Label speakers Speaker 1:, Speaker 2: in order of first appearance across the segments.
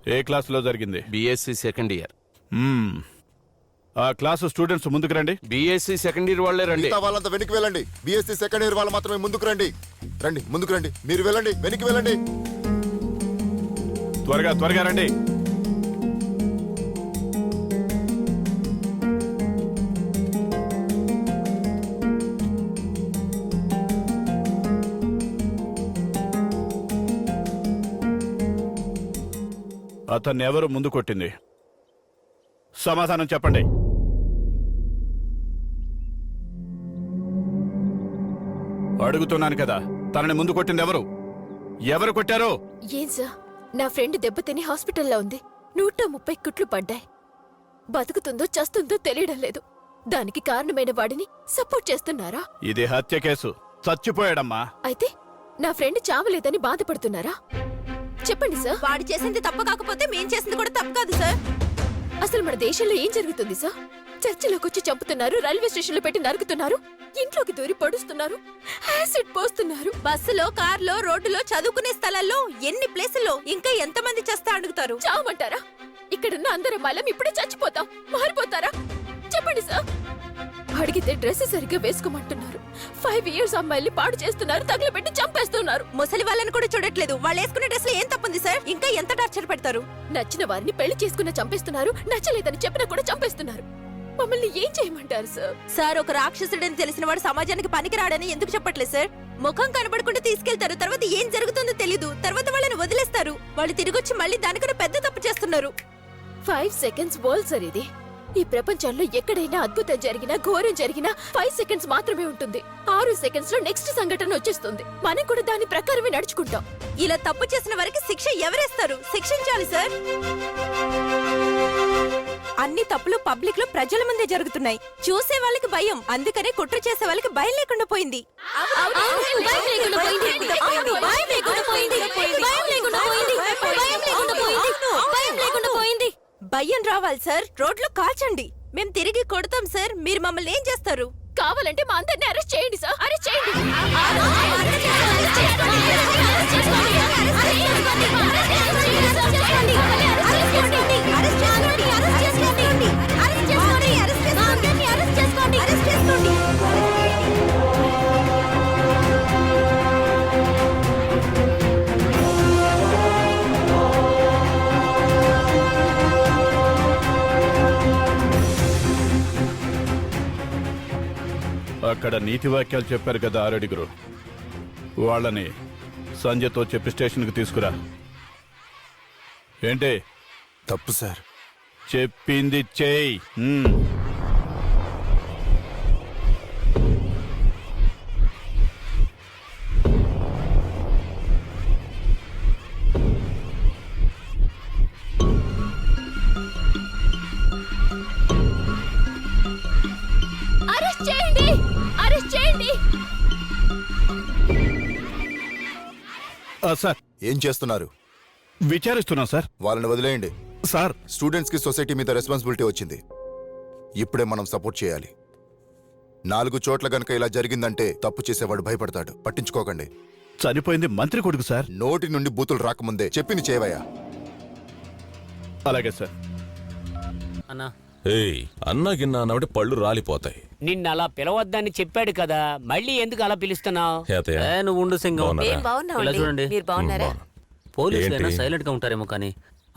Speaker 1: ఏ క్లాసులో జరిగింది?
Speaker 2: BSc second year.
Speaker 1: ఆ క్లాసు స్టూడెంట్స్ ముందుకు రండి.
Speaker 2: బీఎస్సీ సెకండ్ ఇయర్ వాళ్ళే రండి.
Speaker 3: వాళ్ళంతా వెనక్కి వెళ్ళండి. బీఎస్సీ సెకండ్ ఇయర్ వాళ్ళు మాత్రమే ముందుకు రండి. రండి, ముందుకు రండి. మీరు వెళ్ళండి, వెనక్కి వెళ్ళండి.
Speaker 1: త్వరగా త్వరగా రండి. అతన్ని ఎవరు ముందు కొట్టింది? సమాధానం చెప్పండి. అడుగుతున్నాను కదా, తనని ముందు కొట్టింది ఎవరు? ఎవరు కొట్టారు?
Speaker 4: ఏం సార్, నా ఫ్రెండ్ దెబ్బతిని హాస్పిటల్లో ఉంది. 130 కుట్లు పడ్డాయి. బతుకుతుందో చస్తుందో తెలియడం లేదు. దానికి కారణమైన వాడిని సపోర్ట్ చేస్తున్నారా?
Speaker 1: ఇది హత్య కేసు. చచ్చిపోయాడమ్మా.
Speaker 4: అయితే నా ఫ్రెండ్ చావలేదని బాధపడుతున్నారా? చెప్పండి సార్.
Speaker 5: వాడు చేసింది తప్పు కాకపోతే మేం చేసింది కూడా తప్పు కాదు సార్.
Speaker 4: అసలు మన దేశంలో ఏం జరుగుతుంది సార్? చర్చిలోకి వచ్చి చంపుతున్నారు, రైల్వే స్టేషన్ లో పెట్టి నరుకుతున్నారు, ఇంట్లోకి దూరి పడుస్తున్నారు, యాసిడ్ పోస్తున్నారు.
Speaker 5: బస్సులో, కార్లో, రోడ్డులో, చదువుకునే స్థలాల్లో, ఎన్ని ప్లేసుల్లో ఇంకా ఎంతమంది చేస్తా అడుగుతారు.
Speaker 4: చావమంటారా? ఇక్కడున్న అందరం మళ్ళం ఇప్పుడే చచ్చిపోతాం. మారిపోతారా? చెప్పండి సార్. అడిగితే డ్రెస్ సరిగ్గా వేసుకోమంటున్నారు. 5 ఇయర్స్ అమ్మాయిల్ని పాడు చేస్తున్నారు, తగలబెట్టి చంపేస్తున్నారు.
Speaker 5: ముసలి వాళ్ళని కూడా చూడట్లేదు. వాళ్ళు వేసుకునే డ్రెస్ లో ఏం తప్పుంది సార్? ఇంకా ఎంత టార్చర్ పెడతారు?
Speaker 4: నచ్చిన వారిని పెళ్లి చేసుకున్న చంపేస్తున్నారు, నచ్చలేదని చెప్పినా కూడా చంపేస్తున్నారు. మమ్మల్ని ఏం చేయమంటారు సార్?
Speaker 5: సార్, ఒక రాక్షసుడని తెలిసిన వాడు సమాజానికి పనికిరాడని ఎందుకు చెప్పట్లేదు సార్? ముఖం కనబడకుండా తీసుకెళ్తారు, తర్వాత ఏం జరుగుతుందో తెలీదు, తర్వాత వాళ్ళని వదిలేస్తారు. వాళ్ళు తిరిగొచ్చి మళ్ళీ దానికన్నా పెద్ద తప్పు చేస్తున్నారు.
Speaker 4: 5 సెకండ్స్ వరల్డ్ సార్ ఇది. ఈ ప్రపంచంలో ఎక్కడైనా అద్భుతం జరిగినా, ఘోరం జరిగినా 5 సెకండ్స్ మాత్రమే ఉంటుంది. 6 సెకండ్స్ లో నెక్స్ట్ సంఘటన వచ్చేస్తుంది. మనం కూడా దాని ప్రకారమే నడుచుకుంటాం.
Speaker 5: ఇలా తప్పు చేసిన వారికి శిక్ష ఎవరేస్తారు? శిక్షించాలి సార్. అన్ని తప్పులు పబ్లిక్ లో ప్రజల ముందే జరుగుతున్నాయి. చూసే వాళ్ళకి భయం, అందుకనే కుట్ర చేసే వాళ్ళకి భయం లేకుండా పోయింది. భయం రావాలి సార్. రోడ్లో కాల్చండి, మేం తిరిగి కొడతాం సార్. మీరు మమ్మల్ని ఏం చేస్తారు?
Speaker 4: కావాలంటే మా అందరిని అరెస్ట్ చేయండి సార్. అరెస్ట్ చేయండి.
Speaker 1: అక్కడ నీతి వాక్యాలు చెప్పారు కదా ఆరడుగురు, వాళ్ళని సంజయ్తో చెప్పి స్టేషన్కి తీసుకురా. ఏంటి?
Speaker 3: తప్పు సార్.
Speaker 1: చెప్పింది చేయి.
Speaker 4: అరెస్ట్ చేయండి. అరెస్ట్ చేయండి.
Speaker 1: సార్,
Speaker 3: ఏం చేస్తున్నారు?
Speaker 1: విచారిస్తున్నాం సార్.
Speaker 3: వాళ్ళని వదిలేయండి
Speaker 1: సార్.
Speaker 3: స్టూడెంట్స్ కి సొసైటీ మీద రెస్పాన్సిబిలిటీ వచ్చింది. ఇప్పుడే మనం సపోర్ట్ చేయాలి. 4 చోట్ల గనక ఇలా జరిగిందంటే తప్పు చేసేవాడు భయపడతాడు. పట్టించుకోకండి.
Speaker 1: చనిపోయింది మంత్రి కొడుకు సార్.
Speaker 3: నోటి నుండి బూతులు రాకముందే చెప్పింది చేయవయ్యా.
Speaker 1: అలాగే సార్.
Speaker 6: అన్నా,
Speaker 7: అన్నా గిన్నా అన్నబట్టి పళ్ళు రాలిపోతాయి.
Speaker 6: నిన్న అలా పిలవద్దని చెప్పాడు కదా, మళ్ళీ ఎందుకు అలా పిలుస్తున్నావు?
Speaker 7: నువ్వు
Speaker 6: ఉండు సింగం.
Speaker 5: ఇలా చూడండి. మీరు బాగున్నారా?
Speaker 6: పోలీసులైనా సైలెంట్ గా ఉంటారేమో కానీ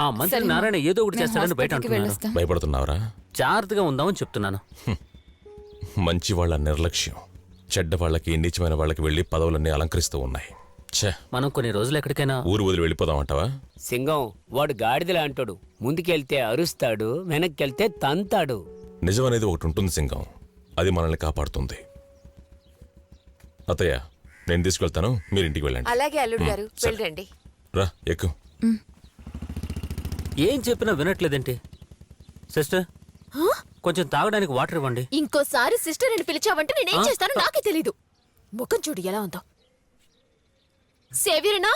Speaker 6: ఆ మంత్రి నారాయణ ఏదో ఒకటి చేస్తాడని బయట అంటున్నాను.
Speaker 7: భయపడుతున్నావురా?
Speaker 6: జాగ్రత్తగా ఉందామని చెప్తున్నాను.
Speaker 7: మంచి వాళ్ళ నిర్లక్ష్యం చెడ్డ వాళ్ళకి, నీచమైన వాళ్ళకి వెళ్లి పదవులన్నీ అలంకరిస్తూ ఉన్నాయి.
Speaker 6: మనం కొన్ని రోజులు ఎక్కడికైనా
Speaker 7: ఊరు వదిలి వెళ్ళిపోదామంటావా?
Speaker 6: సింగం వాడు గాడిదలా అంటాడు. ముందుకెళ్తే అరుస్తాడు, వెనక్కెళ్తే తంతాడు.
Speaker 7: నిజం అనేది ఒకటి ఉంటుంది సింగం, అది మనల్ని కాపాడుతుంది. అత్తయ్య, నేను తీసుకెళ్తాను, మీరు ఇంటికి వెళ్ళండి.
Speaker 5: అలాగే అల్లుడు గారు, వెళ్ళండి.
Speaker 7: రా, ఎక్కు.
Speaker 6: ఏం చెప్పినా వినట్లేదేంటి? సిస్టర్, కొంచెం తాగడానికి వాటర్ ఇవ్వండి.
Speaker 4: ఇంకోసారి సిస్టర్ అని పిలిచావంటే నేనేం చేస్తానో నాకే తెలీదు. ముఖం చూడు ఎలా ఉందో. సేవియర్నా?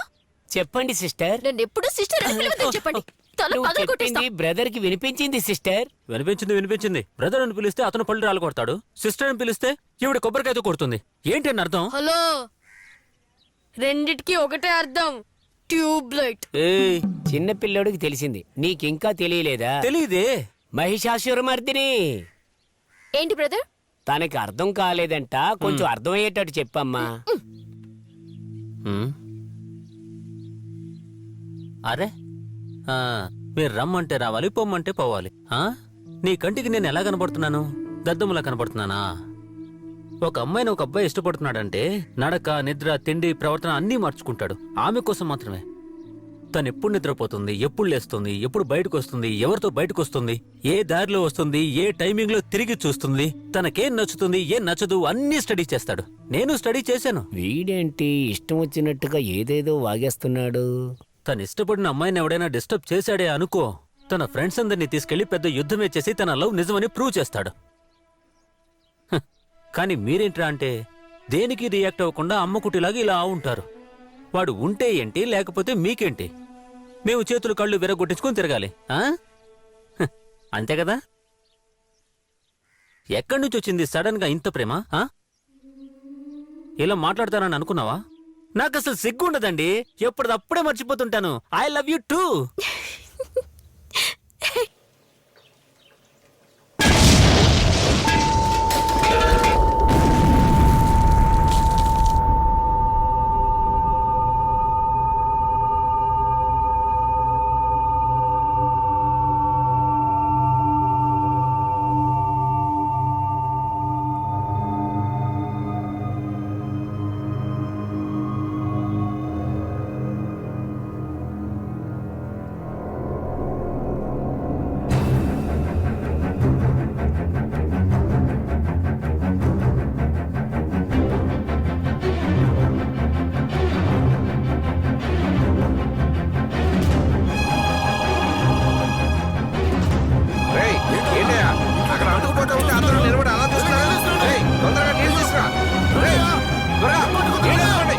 Speaker 6: చెప్పండి సిస్టర్.
Speaker 4: నన్ను ఎప్పుడు సిస్టర్ అని పిలవద్దని చెప్పండి. తల పగలగొట్టేస్తా.
Speaker 6: బ్రదర్ కి వినిపించింది సిస్టర్. వినిపించింది. బ్రదర్ అని పిలిస్తే అతను పళ్ళు రాళ్ళు కొడతాడు, సిస్టర్ అని పిలిస్తే ఈవిడ కొబ్బరికాయతో కొడుతుంది. ఏంటి అని అర్థం?
Speaker 5: హలో, రెండిటికి ఒకటే అర్థం. ట్యూబ్లైట్.
Speaker 6: ఏయ్
Speaker 8: చిన్న పిల్లోడికి తెలిసింది, నీకింకా తెలియలేదా?
Speaker 6: తెలీదే.
Speaker 8: మహిషాసురమర్దిని.
Speaker 4: ఏంటి బ్రదర్?
Speaker 8: తనకి అర్థం కాలేదంట, కొంచెం అర్థమయ్యేటట్టు చెప్పమ్మా.
Speaker 6: హ్మ్. అరే ఆ, మీరు రమ్మంటే రావాలి, పొమ్మంటే పోవాలి. ఆ? నీ కంటికి నేను ఎలా కనపడుతున్నాను? దద్దములా కనపడుతున్నానా? ఒక అమ్మాయిని ఒక అబ్బాయి ఇష్టపడుతున్నాడంటే నడక, నిద్ర, తిండి, ప్రవర్తన అన్నీ మార్చుకుంటాడు ఆమె కోసం మాత్రమే. తను ఎప్పుడు నిద్రపోతుంది, ఎప్పుడు లేస్తుంది, ఎప్పుడు బయటకు వస్తుంది, ఎవరితో బయటకు వస్తుంది, ఏ దారిలో వస్తుంది, ఏ టైమింగ్ లో తిరిగి చూస్తుంది, తనకేం నచ్చుతుంది, ఏం నచ్చదు అన్నీ స్టడీ చేస్తాడు. నేను స్టడీ చేశాను.
Speaker 8: వీడేంటి ఇష్టం వచ్చినట్టుగా ఏదేదో వాగేస్తున్నాడు?
Speaker 6: తను ఇష్టపడిన అమ్మాయిని ఎవడైనా డిస్టర్బ్ చేశాడే అనుకో, తన ఫ్రెండ్స్ అందరినీ తీసుకెళ్లి పెద్ద యుద్ధమే చేసి తన లవ్ నిజమని ప్రూవ్ చేస్తాడు. హ, కానీ మీరేంట్రా అంటే దేనికి రియాక్ట్ అవ్వకుండా అమ్మకుటిలాగా ఇలా ఉంటారు. వాడు ఉంటే ఏంటి, లేకపోతే మీకేంటి? మేము చేతులు కళ్ళు విరగొట్టించుకొని తిరగాలి. ఆ? హ, అంతే కదా? ఎక్కడి నుంచి వచ్చింది సడన్ గా ఇంత ప్రేమ? ఆ? ఇలా మాట్లాడతానని అనుకున్నావా? నాకు అసలు సిగ్గుండదండి, ఎప్పటిదప్పుడే మర్చిపోతుంటాను. I love you too.
Speaker 2: అక్కడ అంటుకుపోతా ఉంటే అందరూ నిలబడి అలా చూస్తున్నారు. తొందరగా నీళ్ళు తీసుకురా. త్వరగా నీళ్ళు తీసుకోండి.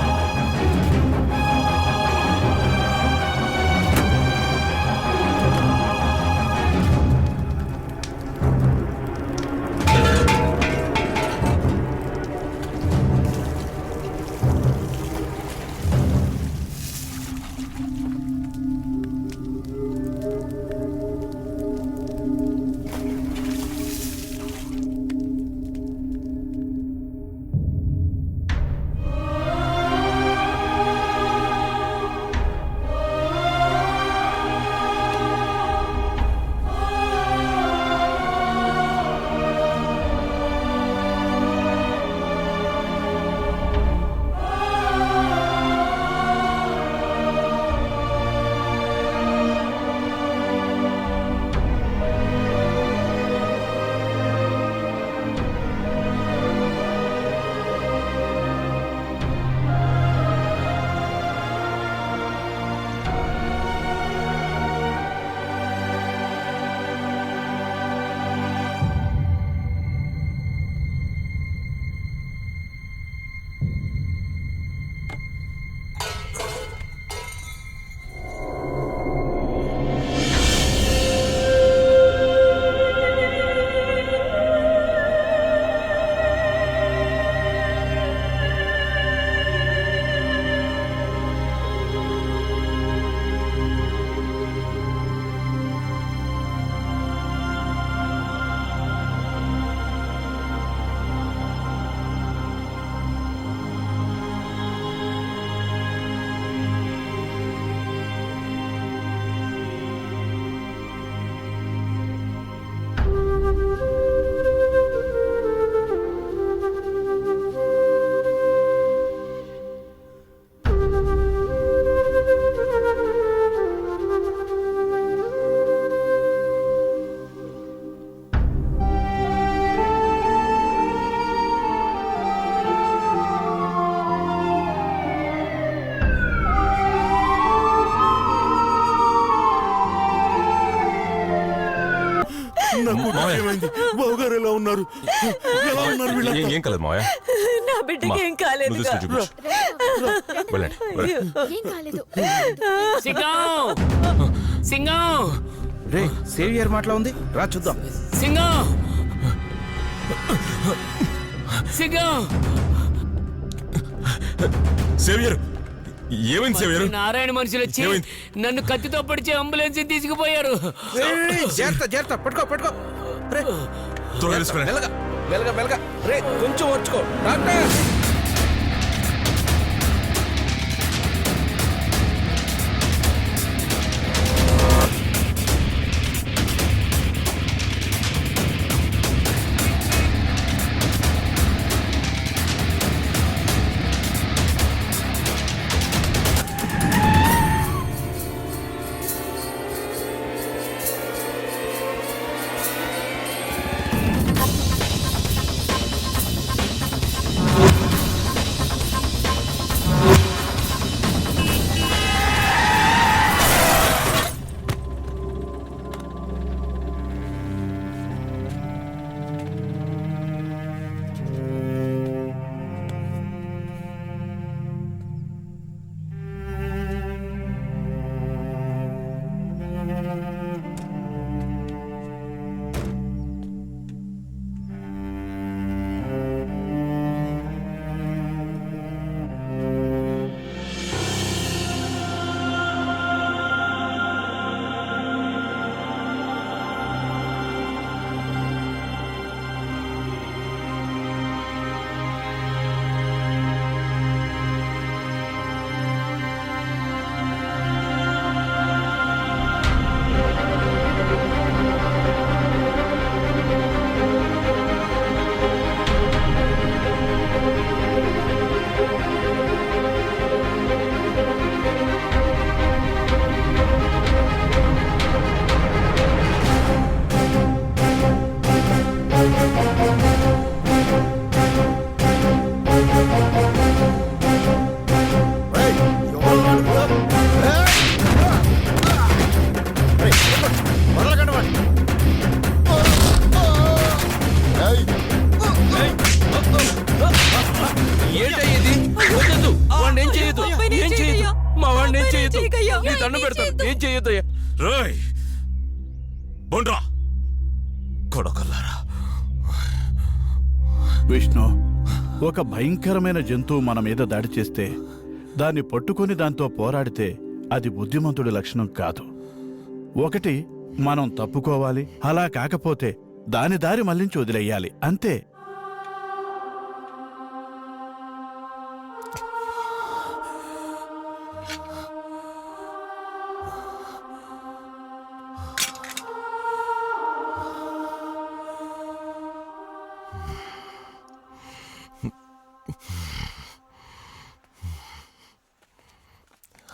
Speaker 9: బావగారు ఎలా ఉన్నారు? ఎలా ఉన్నారు వీళ్ళంతా?
Speaker 7: ఏం కాలేదు మావయ్య.
Speaker 5: నా బిడ్డకి ఏం కాలేదు.
Speaker 7: నువ్వు తీసుకొని చూపించు. వెళ్ళండి, వెళ్ళండి.
Speaker 4: ఏం కాలేదు.
Speaker 8: సింగం, సింగం,
Speaker 2: రే సేవియర్ మాటలో ఉంది, రా చూద్దాం.
Speaker 8: సింగం, సింగం.
Speaker 7: సేవియర్ ఏమైంది సేవయ్య గారు?
Speaker 8: నారాయణ మనుషులు వచ్చి
Speaker 7: ఏమైంది?
Speaker 8: నన్ను కత్తితో పొడిచి అంబులెన్స్ తీసుకుపోయారు.
Speaker 2: జాగ్రత్త జాగ్రత్త, పట్టుకో పట్టుకో. రే,
Speaker 7: త్వరగా తీసుకురా.
Speaker 2: మెల్లగా మెల్లగా మెల్లగా. రే, కొంచెం వచ్చుకో డాక్టర్. ఏంటయ్యేది? వద్దొద్దు. వాడిని ఏం చేయొద్దు. ఏం చేయొద్దు. మా వాడిని ఏం చేయొద్దు. నీ దండం పెడతాను. ఏం చేయొద్దయ్యా.
Speaker 7: రేయ్ బొండ్రా కొడకల్లారా.
Speaker 1: విష్ణు, ఒక భయంకరమైన జంతువు మన మీద దాడి చేస్తే దాన్ని పట్టుకొని దాంతో పోరాడితే అది బుద్ధిమంతుడి లక్షణం కాదు. ఒకటి, మనం తప్పుకోవాలి. అలా కాకపోతే దాని దారి మళ్లించి వదిలేయాలి, అంతే.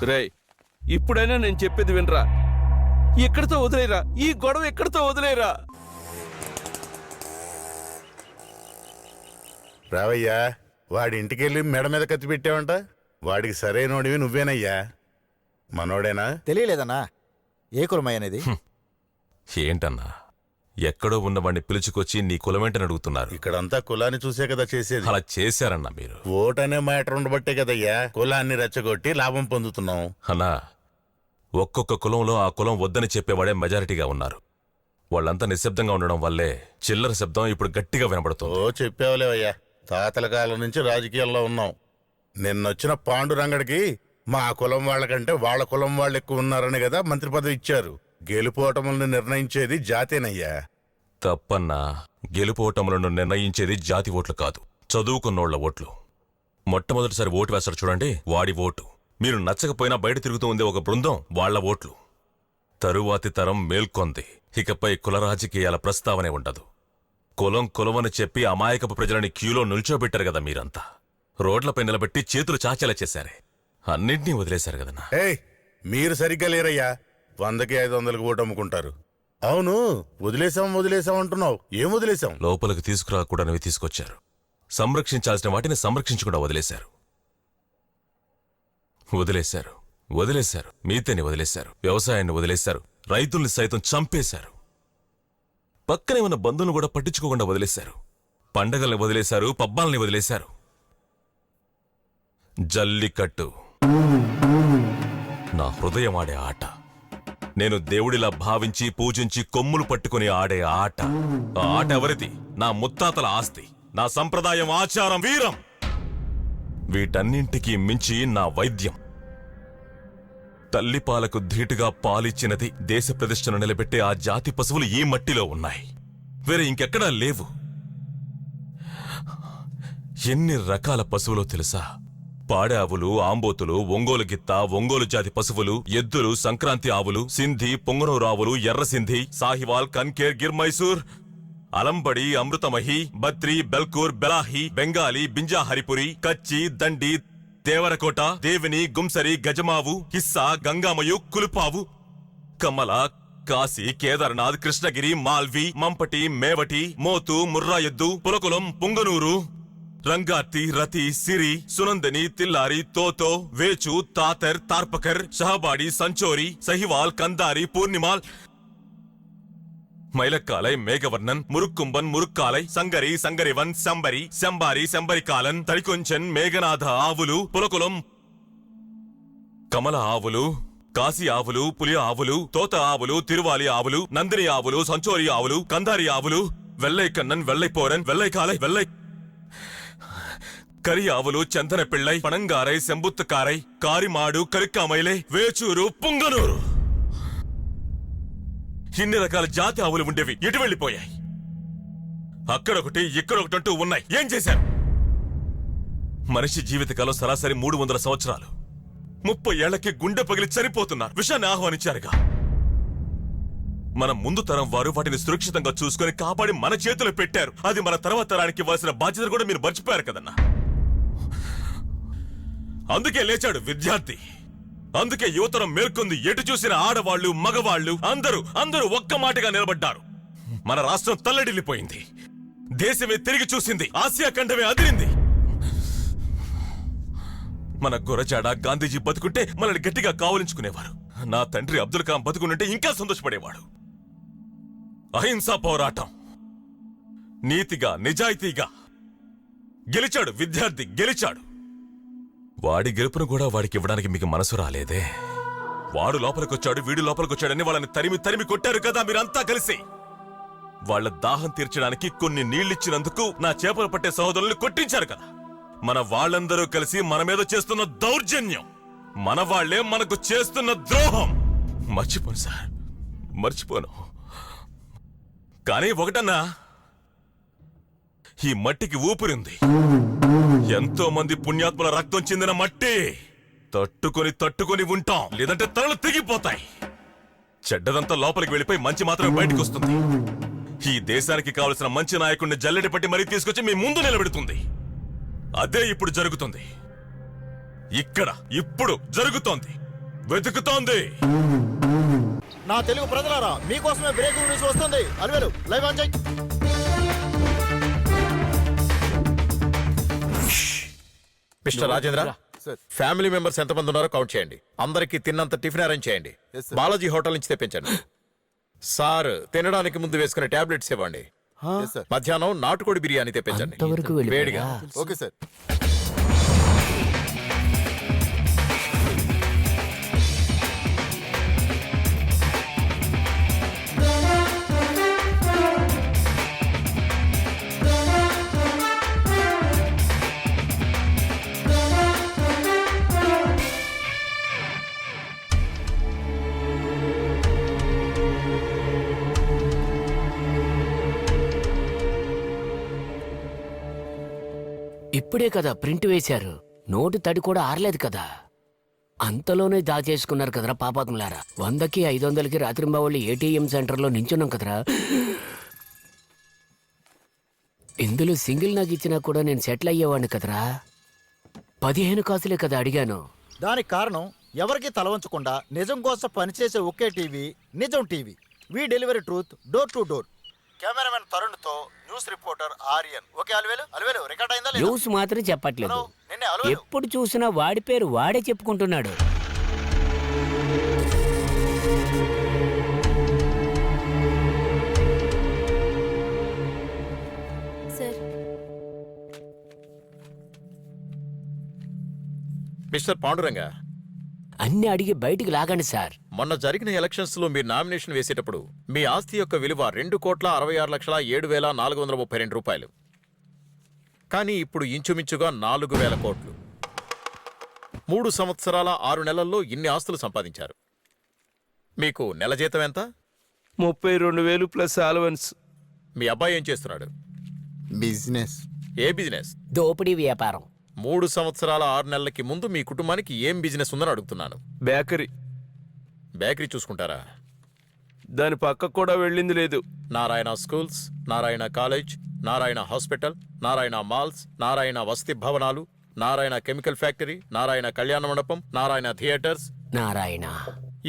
Speaker 2: రేయ్, ఇప్పుడైనా నేను చెప్పేది వినరా. ఎక్కడితో వదిలేరా, ఈ గొడవ ఎక్కడితో వదిలేరా.
Speaker 9: రావయ్యా, వాడి ఇంటికెళ్ళి మెడ మీద కత్తి పెట్టావంట. వాడికి సరైనోడివి నువ్వేనయ్యా. మనోడేనా?
Speaker 10: తెలియలేదన్నా, ఏ కులమయ్యనేది?
Speaker 7: ఏంటన్నా, ఎక్కడో ఉన్నవాడిని పిలుచుకొచ్చి నీ కులమేంటని అడుగుతున్నారు.
Speaker 9: ఇక్కడంతా కులాన్ని చూసే కదా చేసేది.
Speaker 7: అలా చేశారన్నా మీరు.
Speaker 9: ఓటనే మ్యాటర్ ఉండబట్టే కదయ్యా కులాన్ని రెచ్చగొట్టి లాభం పొందుతున్నాం.
Speaker 7: అన్నా, ఒక్కొక్క కులంలో ఆ కులం వద్దని చెప్పేవాడే మెజారిటీగా ఉన్నారు. వాళ్ళంతా నిశ్శబ్దంగా ఉండడం వల్లే చిల్లర శబ్దం ఇప్పుడు గట్టిగా వినబడుతుంది.
Speaker 9: ఓ చెప్పావులేవయ్యా, తాతల కాలం నుంచి రాజకీయాల్లో ఉన్నాం. నిన్నొచ్చిన పాండురంగడికి మా కులం వాళ్ళకంటే వాళ్ళ కులం వాళ్ళు ఎక్కువ ఉన్నారని కదా మంత్రి పదవి ఇచ్చారు. గెలుపోటములను నిర్ణయించేది జాతేనయ్యా.
Speaker 7: తప్పన్నా, గెలుపోటములను నిర్ణయించేది జాతి ఓట్లు కాదు, చదువుకున్నోళ్ల ఓట్లు. మొట్టమొదటిసారి ఓటు వేస్తాడు చూడండి, వాడి ఓటు. మీరు నచ్చకపోయినా బయట తిరుగుతూ ఉండే ఒక బృందం, వాళ్ల ఓట్లు. తరువాతి తరం మేల్కొంది. ఇకపై కుల రాజకీయాల ప్రస్తావనే ఉండదు. కులమని చెప్పి అమాయకపు ప్రజలని క్యూలో నిల్చోబెట్టారు కదా మీరంతా. రోడ్లపై నిలబెట్టి చేతులు చాచేలా చేశారే. అన్నింటినీ వదిలేశారు కదన్నా.
Speaker 9: ఏయ్, మీరు సరిగ్గా లేరయ్యా. 100కి 500కి ఓటు అమ్ముకుంటారు. అవును, వదిలేసాం అంటున్నావు. ఏం వదిలేసాం?
Speaker 7: లోపలికి తీసుకురాకూడనివి తీసుకొచ్చారు. సంరక్షించాల్సిన వాటిని సంరక్షించకుండా వదిలేశారు. మీతేని వదిలేశారు, వ్యవసాయాన్ని వదిలేశారు, రైతుల్ని సైతం చంపేశారు. పక్కనే ఉన్న బంధువులను కూడా పట్టించుకోకుండా వదిలేశారు. పండగల్ని వదిలేశారు, పబ్బాల్ని వదిలేశారు. జల్లికట్టు నా హృదయం ఆడే ఆట. నేను దేవుడిలా భావించి పూజించి కొమ్ములు పట్టుకుని ఆడే ఆట. ఆ ఆట ఎవరిది? నా ముత్తాతల ఆస్తి, నా సంప్రదాయం, ఆచారం, వీరం. వీటన్నింటికీ మించి నా వైద్యం. తల్లిపాలకు ధీటుగా పాలిచ్చినది దేశ ప్రతిష్టను నిలబెట్టే ఆ జాతి పశువులు ఈ మట్టిలో ఉన్నాయి. వేరే ఇంకెక్కడా లేవు. ఎన్ని రకాల పశువులో తెలుసా? పాడే ఆవులు, ఆంబోతులు, ఒంగోలు గిత్త, ఒంగోలు జాతి పశువులు, ఎద్దులు, సంక్రాంతి ఆవులు, సింధి, పొంగనూరు ఆవులు, ఎర్ర సింధి, సాహివాల్, కన్కేర్, గిర్ మైసూర్, అలంబడి, అమృతమహి, బద్రి, బెల్కూర్, బెలాహి, బెంగాలీ, బింజా హరిపురి, కచ్చి, దండి, దేవరకోట, దేవిని, గుంసరి, గజమావు, హిస్సా, గంగామయు, కులుపావు, కమల, కాశీ, కేదార్నాథ్, కృష్ణగిరి, మాల్వి, మంపటి, మేవటి, మోతు, ముర్రా ఎద్దు, పులకులం, పుంగనూరు, రంగార్తి, రతి, సిరి, సునందని, తిల్లారి, తోతో, వేచు, తాతర్, తార్పకర్, షహబాడి, సంచోరి, సహివాల్, కందారి, పూర్ణిమాల్, మైలక్కాలై, మేఘవర్ణన్, మురుక్కుంబన్, మురుక్కాలై, సంగరి, సంగరివన్, శంబరి, శంబారి, శంబరికాలన్, తడికొంచెన్, మేఘనాథ ఆవులు, పులకులం, కమల ఆవులు, కాశీ ఆవులు, పులి ఆవులు, తోత ఆవులు, తిరువాలి ఆవులు, నందిని ఆవులు, సంచోరి ఆవులు, కందారి ఆవులు, వెల్లై కన్నన్, వెల్లై పోరన్, వెల్లై కాలై, వెల్లై కరి ఆవులు, చందన పిళ్ళై, పణంగారై, సెంబుత్తుకారై, కారిమాడు, కరిక్కామైలే, వేచూరు, పుంగనూరు. ఇన్ని రకాల జాతి ఆవులు ఉండేవి ఎటు వెళ్ళిపోయాయి? అక్కడొకటి ఇక్కడొకటి అంటూ ఉన్నాయి. ఏం చేశారు? మనిషి జీవితకాలం సరాసరి 300 సంవత్సరాలు. 30 ఏళ్లకి గుండె పగిలి చనిపోతున్నారు. విషయాన్ని ఆహ్వానించారుగా. మన ముందు తరం వారు వాటిని సురక్షితంగా చూసుకుని కాపాడి మన చేతిలో పెట్టారు. అది మన తర్వాత తరానికి ఇవ్వాల్సిన బాధ్యత కూడా మీరు మర్చిపోయారు కదన్నా. అందుకే లేచాడు విద్యార్థి. అందుకే యువతరం మేల్కొంది. ఎటు చూసిన ఆడవాళ్లు, మగవాళ్లు అందరూ ఒక్క మాటగా నిలబడ్డారు. మన రాష్ట్రం తల్లడిల్లిపోయింది. దేశమే తిరిగి చూసింది. ఆసియా ఖండమే అదిరింది. మన గురజాడ గాంధీజీ బతుకుంటే మనల్ని గట్టిగా కావలించుకునేవారు. నా తండ్రి అబ్దుల్ కలాం బతుకునుంటే ఇంకా సంతోషపడేవాడు. అహింసా పోరాటం, నీతిగా, నిజాయితీగా గెలిచాడు విద్యార్థి, గెలిచాడు. వాడి గెలుపును కూడా వాడికి ఇవ్వడానికి మీకు మనసు రాలేదే. వాడు లోపలికొచ్చాడు, వీడు లోపలికొచ్చాడని వాళ్ళని తరిమి కొట్టారు కదా మీరంతా కలిసి. వాళ్ళ దాహం తీర్చడానికి కొన్ని నీళ్లిచ్చినందుకు నా చేపలు పట్టే సహోదరుల్ని కొట్టించారు కదా. మన వాళ్ళందరూ కలిసి మన మీద చేస్తున్న దౌర్జన్యం, మన వాళ్లే మనకు చేస్తున్న ద్రోహం. మర్చిపోను సార్, మర్చిపోను. కానీ ఒకటన్నా, ఈ మట్టికి ఊపిరింది. ఎంతో మంది పుణ్యాత్ముల రక్తం చెందిన మట్టి. తట్టుకొని ఉంటాం, లేదంటే తలలు తెగిపోతాయి. చెడ్డదంతా లోపలికి వెళ్ళిపోయి మంచి మాత్రమే బయటకు వస్తుంది. ఈ దేశానికి కావలసిన మంచి నాయకుడిని జల్లెడ పట్టి మరీ తీసుకొచ్చి మీ ముందు నిలబెడుతుంది. అదే ఇప్పుడు జరుగుతుంది. ఇప్పుడు జరుగుతోంది, వెతుకుతోంది.
Speaker 10: నా తెలుగు ప్రజలారా, మీకోసమే బ్రేకింగ్ న్యూస్ వస్తుంది. అలివేలు లైవ్ ఆన్ చేయి.
Speaker 11: మిస్టర్ రాజేంద్ర, ఫ్యామిలీ మెంబర్స్ ఎంతమంది ఉన్నారో కౌంట్ చేయండి. అందరికి తిన్నంత టిఫిన్ అరేంజ్ చేయండి. బాలాజీ హోటల్ నుంచి తెప్పించండి. సార్, తినడానికి ముందు వేసుకునే టాబ్లెట్స్ ఇవ్వండి. మధ్యాహ్నం నాటుకోడి బిర్యానీ తెప్పించండి వేడిగా.
Speaker 3: Okay sir.
Speaker 8: ఇప్పుడే కదా ప్రింట్ వేశారు. నోటు తడి కూడా ఆరలేదు కదా. అంతలోనే దాచేసుకున్నారు కదరా పాపాత్ములారా. 100కి 500కి రాత్రింబావుళ్ళు ఏటీఎం సెంటర్లో నించున్నాం కదరా. ఇందులో సింగిల్ నాకు ఇచ్చినా కూడా నేను సెటిల్ అయ్యేవాడిని కదరా. 15 కాసులే కదా అడిగాను.
Speaker 10: దానికి కారణం, ఎవరికి తలవంచకుండా నిజం కోసం పనిచేసే ఒకే టీవీ నిజం TV. We deliver truth door to door. Cameraman Tarun తో news reporter Aryan. Okay Alivelu record అయిందా?
Speaker 8: న్యూస్ మాత్రం చెప్పట్లేదు.
Speaker 10: నిన్నే అలివేలు.
Speaker 8: ఎప్పుడు చూసినా వాడి పేరు వాడే చెప్పుకుంటున్నాడు.
Speaker 5: సార్,
Speaker 11: మిస్టర్ పాండురంగ,
Speaker 8: అన్ని అడిగి బయటికి లాగండి సార్.
Speaker 11: మొన్న జరిగిన ఎలక్షన్స్ లో మీరు నామినేషన్ వేసేటప్పుడు మీ ఆస్తి యొక్క విలువ 2,66,07,432 రూపాయలు. కానీ ఇప్పుడు ఇంచుమించుగా 4,000 కోట్లు. 3 సంవత్సరాల 6 నెలల్లో ఇన్ని ఆస్తులు సంపాదించారు. మీకు నెల జీతం ఎంత?
Speaker 2: 32,000 ప్లస్ అలవెన్స్.
Speaker 11: మీ అబ్బాయి ఏం చేస్తున్నాడు?
Speaker 3: బిజినెస్.
Speaker 11: ఏ బిజినెస్?
Speaker 8: దోపిడీ వ్యాపారం.
Speaker 11: 3 సంవత్సరాల 6 నెలలకి ముందు మీ కుటుంబానికి ఏం బిజినెస్ ఉందని అడుగుతున్నాను.
Speaker 2: బేకరీ.
Speaker 11: బేకరీ చూసుకుంటారా?
Speaker 2: దాని పక్కకు కూడా వెళ్ళింది లేదు.
Speaker 11: Narayana schools, Narayana college, Narayana hospital, Narayana malls, Narayana వసతి భవనాలు, నారాయణ కెమికల్ ఫ్యాక్టరీ, నారాయణ కళ్యాణ మండపం, నారాయణ థియేటర్స్.
Speaker 8: నారాయణ.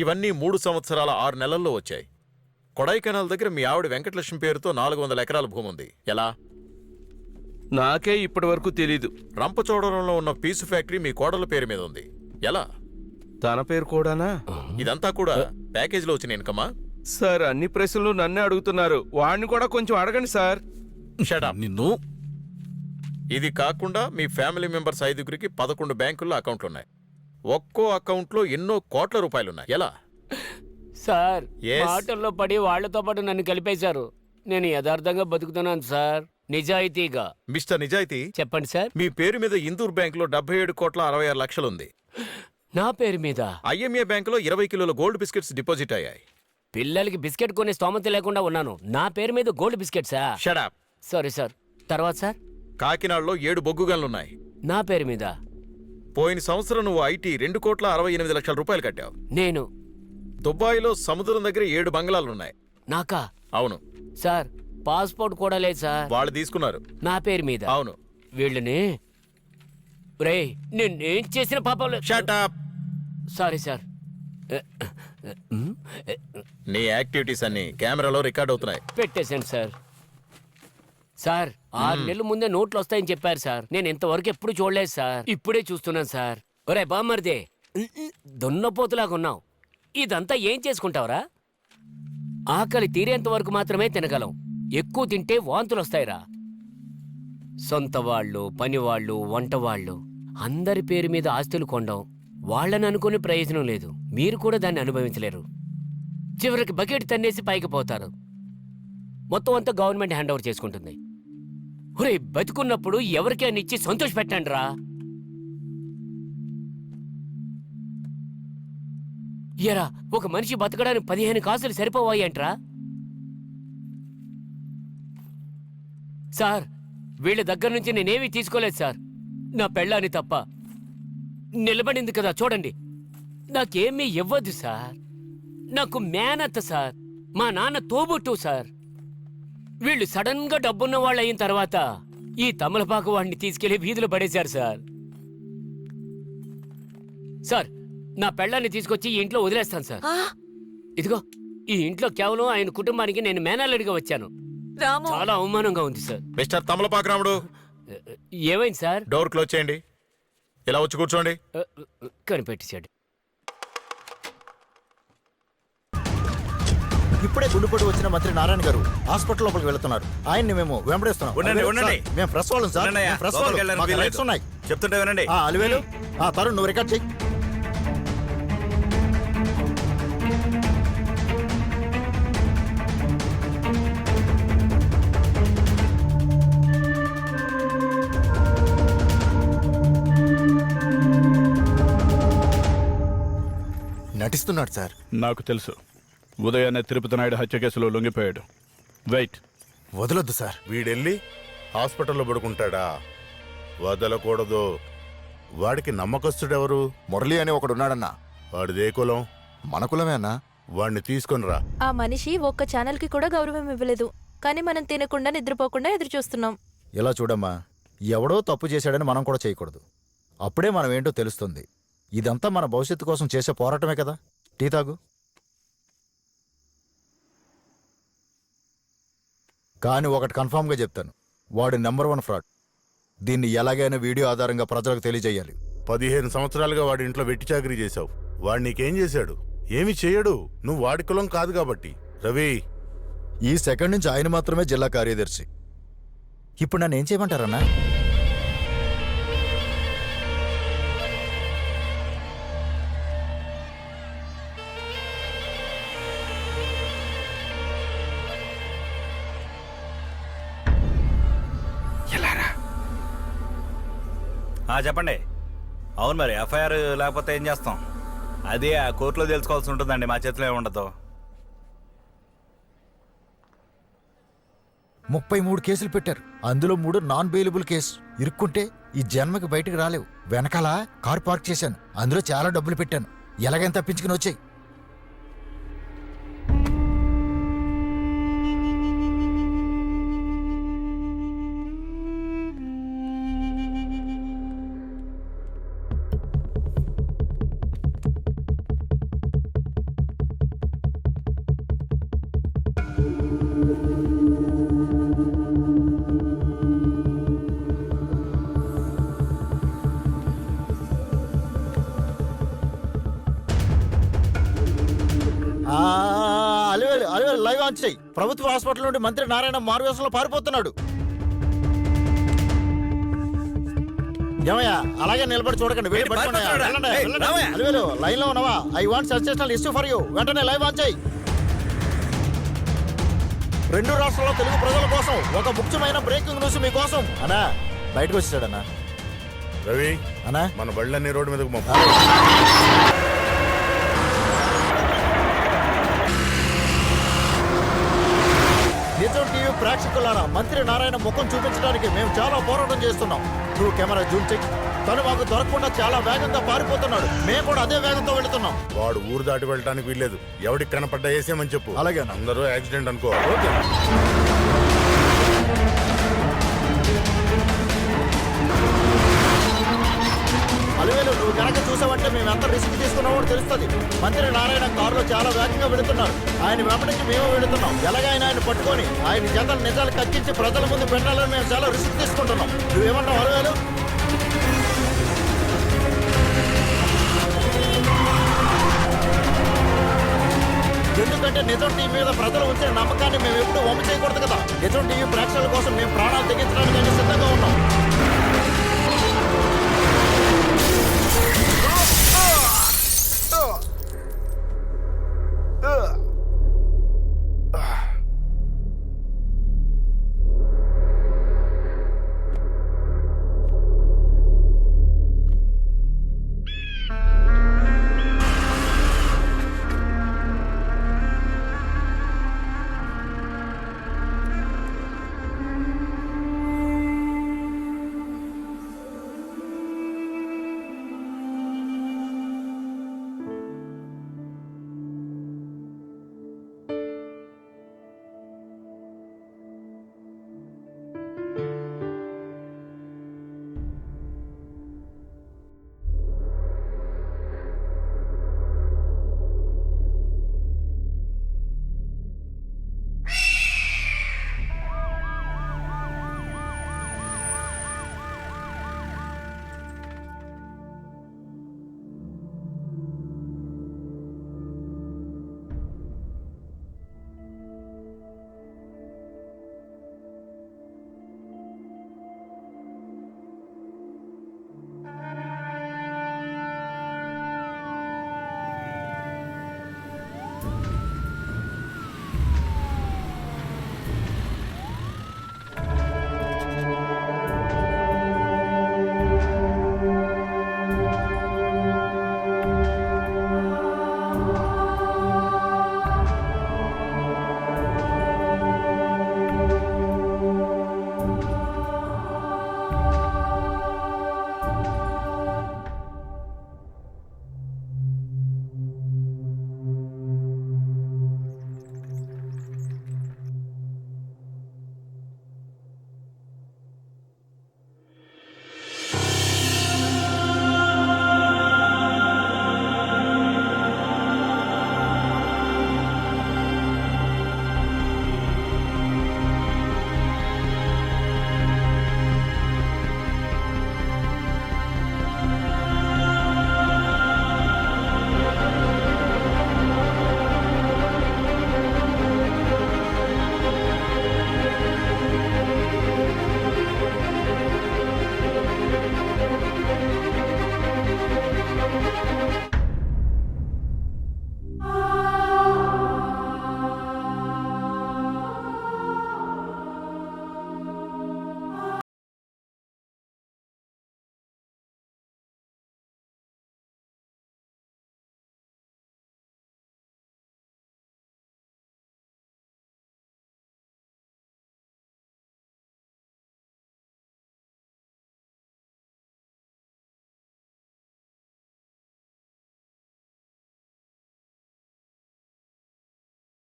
Speaker 11: ఇవన్నీ 3 సంవత్సరాల 6 నెలల్లో వచ్చాయి. కొడైకెనాల్ దగ్గర మీ ఆవిడ వెంకటలక్ష్మి పేరుతో 400 ఎకరాల భూమి ఉంది. ఎలా?
Speaker 2: నాకే ఇప్పటి వరకు తెలీదు.
Speaker 11: రంపచోడవరంలో ఉన్న పీసు ఫ్యాక్టరీ మీ కోడల పేరు మీద ఉంది. ఎలా?
Speaker 2: తన పేరు కూడానా?
Speaker 11: ఇదంతా కూడా ప్యాకేజీలో వచ్చిన ఇన్కమా?
Speaker 2: సార్, అన్ని ప్రశ్నలు నన్నే అడుగుతున్నారు. వాడిని కూడా కొంచెం అడగండి సార్.
Speaker 11: Shut up.
Speaker 6: నిన్ను
Speaker 11: ఇది కాకుండా మీ ఫ్యామిలీ మెంబర్స్ 5గురికి 11 బ్యాంకుల్లో అకౌంట్లున్నాయి. ఒక్కో అకౌంట్లో ఎన్నో కోట్ల రూపాయలున్నాయి. ఎలా?
Speaker 8: Sir,
Speaker 11: Yes.
Speaker 8: మాటల్లో పడి వాళ్లతో పాటు నన్ను కలిపేశారు. నేను యథార్థంగా బతుకుతున్నాను సార్, నిజాయితీగా.
Speaker 11: మిస్టర్ నిజాయితీ,
Speaker 8: చెప్పండి సార్.
Speaker 11: మీ పేరు మీద ఇందూర్ బ్యాంకులో 77,66,00,000 ఉంది.
Speaker 8: నా పేరు మీద
Speaker 11: ఐఎంఏ బ్యాంకులో 20 కిలోల గోల్డ్ బిస్కెట్స్ డిపాజిట్ అయ్యాయి.
Speaker 8: పిల్లలకి బిస్కెట్ కొనే స్తోమత లేకుండా ఉన్నాను. నా పేరు మీద గోల్డ్ బిస్కెట్సా?
Speaker 11: Shut up.
Speaker 8: Sorry sir. తర్వాత సార్,
Speaker 11: కాకినాడలో 7 బొగ్గు గనులున్నాయి.
Speaker 8: నా పేరు మీద.
Speaker 11: పోయిన సంవత్సరం నువ్వు ఐటీ 2,68,00,000 రూపాయలు కట్టావు.
Speaker 8: నేను.
Speaker 11: దుబాయ్లో సముద్రం దగ్గర 7 బంగ్లాలున్నాయి.
Speaker 8: నాకా?
Speaker 11: అవును.
Speaker 8: సార్, పాస్పోర్ట్ కూడా లేదు సార్.
Speaker 11: వాళ్ళు తీసుకున్నారు.
Speaker 8: నా పేరు మీద.
Speaker 11: అవును.
Speaker 8: వీళ్ళని రేయ్, నేనేం చేసిన పాపం లేదు.
Speaker 11: Shut up.
Speaker 8: Sorry sir.
Speaker 11: నీ యాక్టివిటీస్ అన్ని కెమెరాలో రికార్డ్ అవుతున్నాయి.
Speaker 8: పెట్టేశాను సార్. సార్, 6 నెలల ముందే నోట్లు వస్తాయని చెప్పారు సార్. నేను ఇంతవరకు ఎప్పుడు చూడలేదు సార్. ఇప్పుడే చూస్తున్నాను సార్. ఒరే బామ్మర్దే, దున్నపోతులాగా ఉన్నావు. ఇదంతా ఏం చేసుకుంటావురా? ఆకలి తీరేంత వరకు మాత్రమే తినగలం. ఎక్కువ తింటే వాంతులు వస్తాయిరా. సొంత వాళ్ళు, పనివాళ్ళు, వంటవాళ్ళు అందరి పేరు మీద ఆస్తులు కొండం. వాళ్ళని అనుకునే ప్రయోజనం లేదు. మీరు కూడా దాన్ని అనుభవించలేరు. చివరికి బకెట్ తన్నేసి పైకి పోతారు. మొత్తం అంతా గవర్నమెంట్ హ్యాండ్ ఓవర్ చేసుకుంటుంది. ఒరే, బతుకున్నప్పుడు ఎవరికైనా ఇచ్చి సంతోష పెట్టండి రా. ఎరా, ఒక మనిషి బతకడానికి 15 కాసులు సరిపోవాయి అంట్రా. సార్, వీళ్ళ దగ్గర నుంచి నేనేమీ తీసుకోలేదు సార్. నా పెళ్ళాన్ని తప్ప. నిలబడింది కదా చూడండి. నాకేమీ ఇవ్వద్దు సార్. నాకు మేనత్త సార్. మా నాన్న తోబుట్టు సార్. వీళ్ళు సడన్ గా డబ్బున్న వాళ్ళు అయిన తర్వాత ఈ తమలపాకు వాడిని తీసుకెళ్లి వీధులు పడేశారు సార్. సార్, నా పెళ్ళాన్ని తీసుకొచ్చి ఈ ఇంట్లో వదిలేస్తాను సార్. ఇదిగో, ఈ ఇంట్లో కేవలం ఆయన కుటుంబానికి నేను మేనల్లుడిగా వచ్చాను. చాలా అవమానంగా ఉంది సార్.
Speaker 11: మిస్టర్ తమలపాకు రాముడు,
Speaker 8: ఏమైంది సార్?
Speaker 11: డోర్ క్లోజ్ చేయండి. ఇలా వచ్చి కూర్చోండి.
Speaker 8: కనిపెట్టేశాడు.
Speaker 10: ఇప్పుడే గుండుపడి వచ్చిన మంత్రి నారాయణ గారు హాస్పిటల్ లోపలికి వెళ్తున్నారు. ఆయన్ని మేము వెంబడిస్తున్నాం.
Speaker 2: ఉండండి, ఉండండి.
Speaker 10: సార్, మేము ప్రెస్ వాళ్ళం సార్. మేము ప్రెస్ వాళ్ళం.
Speaker 2: లోపలికి
Speaker 10: మాకు
Speaker 2: వెళ్ళడానికి
Speaker 10: రైట్స్ ఉన్నాయి.
Speaker 2: చెప్తుంటే వినండి.
Speaker 10: అలివేలు, తరుణ్, నువ్వు రికార్డ్ చెయ్యి.
Speaker 3: నటిస్తున్నాడు సార్.
Speaker 1: నాకు తెలుసు. ఉదయాన్నే తిరుపతి నాయుడు హత్య కేసులో లొంగిపోయాడు. వెయిట్.
Speaker 3: వదలొద్దు సార్.
Speaker 9: వీడెళ్ళి హాస్పిటల్లో పడుకుంటాడా? వదలకూడదు. వాడికి నమ్మకస్తుడెవరు?
Speaker 3: మురళి అని ఒకడున్నాడన్నా.
Speaker 9: వాడిదే కులం?
Speaker 3: మన కులమే అన్నా.
Speaker 9: వాడిని తీసుకొనిరా.
Speaker 5: ఆ మనిషి ఒక్క ఛానల్ కి కూడా గౌరవం ఇవ్వలేదు. కానీ మనం తినకుండా నిద్రపోకుండా ఎదురు చూస్తున్నాం.
Speaker 10: ఇలా చూడమ్మా, ఎవడో తప్పు చేశాడని మనం కూడా చేయకూడదు. అప్పుడే మనం ఏంటో తెలుస్తుంది. ఇదంతా మన భవిష్యత్తు కోసం చేసే పోరాటమే కదా. టీ తాగు. కానీ ఒకటి కన్ఫామ్గా చెప్తాను, వాడు నెంబర్ 1 ఫ్రాడ్. దీన్ని ఎలాగైనా వీడియో ఆధారంగా ప్రజలకు తెలియజేయాలి.
Speaker 9: 15 సంవత్సరాలుగా వాడి ఇంట్లో వెట్టి చాకరీ చేశావు. వాడు నీకేం చేశాడు? ఏమి చేయడు. నువ్వు వాడి కులం కాదు కాబట్టి. రవి,
Speaker 10: ఈ సెకండ్ నుంచి ఆయన మాత్రమే జిల్లా కార్యదర్శి. ఇప్పుడు నన్ను ఏం చేయమంటారన్నా?
Speaker 2: చెప్పండి.
Speaker 12: అవును మరి ఎఫ్ఐఆర్ లేకపోతే ఏం చేస్తాం? అది ఆ కోర్టులో తెలుసుకోవాల్సి ఉంటుందండి, మా చేతిలో ఏముండదు.
Speaker 10: 33 కేసులు పెట్టారు, అందులో 3 నాన్ బెయిలబుల్ కేసు. ఇరుక్కుంటే ఈ జన్మకి బయటకు రాలేవు. వెనకాల కార్ పార్క్ చేశాను, అందులో చాలా డబ్బులు పెట్టాను. ఎలాగైనా తప్పించుకుని వచ్చాయి. అలివేలు లైవ్ ఆన్ చేయి. ప్రభుత్వ హాస్పిటల్ నుండి మంత్రి నారాయణ మారువేషంలో పారిపోతున్నాడు. ఏమయ్యా అలాగే నిలబడి చూడకండి, వెళ్ళి పట్టుకోండి. వెళ్ళండి, వెళ్ళండి. అలివేలు లైన్ లో ఉన్నావా? I want sensational issue for you. వెంటనే లైవ్ ఆన్ చేయి. 2 రాష్ట్రాల్లో తెలుగు ప్రజల కోసం ఒక ముఖ్యమైన బ్రేకింగ్ న్యూస్ మీకోసం. అన్నా బయటకు వచ్చాడన్నా.
Speaker 9: రవి
Speaker 10: అన్నా
Speaker 9: మన బళ్ళన్నీ రోడ్డు మీదకు పంపు.
Speaker 10: నిజం టీవీ ప్రేక్షకులారా, మంత్రి నారాయణ ముఖం చూపించడానికి మేము చాలా పోరాటం చేస్తున్నాం. నువ్వు కెమెరా జూమ్ చెక్. తను మాకు దొరకకుండా చాలా వేగంగా పారిపోతున్నాడు. మేము కూడా అదే వేగంతో వెళుతున్నాం.
Speaker 9: వాడు ఊరు దాటి వెళ్ళడానికి వీల్లేదు. ఎవడికి కనపడ్డా వేసేమని చెప్పు.
Speaker 10: అలాగే
Speaker 9: అందరూ యాక్సిడెంట్ అనుకో.
Speaker 10: ఓకే. అలివేలు నువ్వు కనుక చూసావంటే మేము ఎంత రిస్క్ తీసుకున్నామో తెలుస్తుంది. మంత్రి నారాయణ కారులో చాలా వేగంగా వెళుతున్నారు. ఆయన వెంబడించి మేము వెళుతున్నాం. ఎలాగైనా ఆయన పట్టుకొని ఆయన జతలు నిజాలు కక్కించి ప్రజల ముందు పెట్టాలని మేము చాలా రిస్క్ తీసుకుంటున్నాం. నువ్వేమన్నావు అలివేలు? ఎందుకంటే నిజం టీవీ మీద ప్రజలు ఉంచిన నమ్మకాన్ని మేము ఎప్పుడు వమ్ము చేయకూడదు కదా. నిజం టీవీ ప్రేక్షకుల కోసం మేము ప్రాణాలు తెగించడానికి సిద్ధంగా ఉన్నాం.